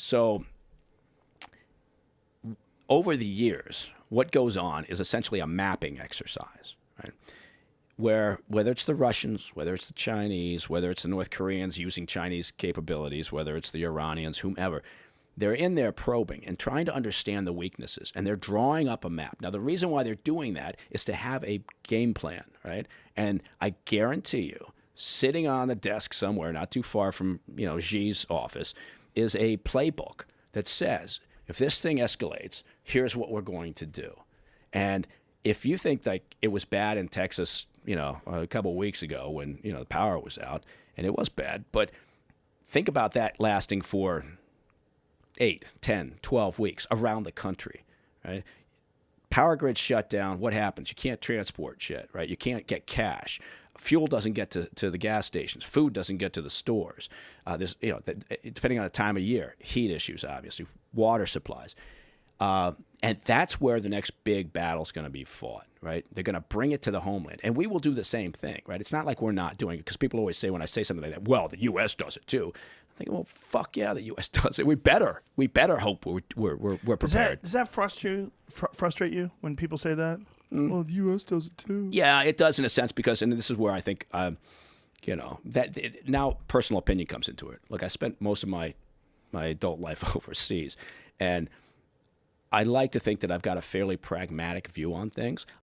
So over the years, what goes on is essentially a mapping exercise, right? Where whether it's the Russians, whether it's the Chinese, whether it's the North Koreans using Chinese capabilities, whether it's the Iranians, whomever, they're in there probing and trying to understand the weaknesses, and they're drawing up a map. Now, the reason why they're doing that is to have a game plan, right? And I guarantee you, sitting on the desk somewhere not too far from, Xi's office is a playbook that says, if this thing escalates, here's what we're going to do. And if you think like it was bad in Texas, a couple of weeks ago when, the power was out, and it was bad, but think about that lasting for 8, 10, 12 weeks around the country, right? Power grid shut down. What happens? You can't transport shit, right? You can't get cash. Fuel doesn't get to the gas stations. Food doesn't get to the stores. There's, depending on the time of year, heat issues, obviously, water supplies. And that's where the next big battle is going to be fought, right? They're going to bring it to the homeland. And we will do the same thing, right? It's not like we're not doing it, because people always say when I say something like that, well, the U.S. does it too. I think, well, fuck yeah, the U.S. does it. We better hope we're prepared. Does that frustrate you when people say that? Well, the U.S. does it too. Yeah, it does in a sense, because, and this is where I think, now personal opinion comes into it. Look, I spent most of my adult life overseas, and I like to think that I've got a fairly pragmatic view on things.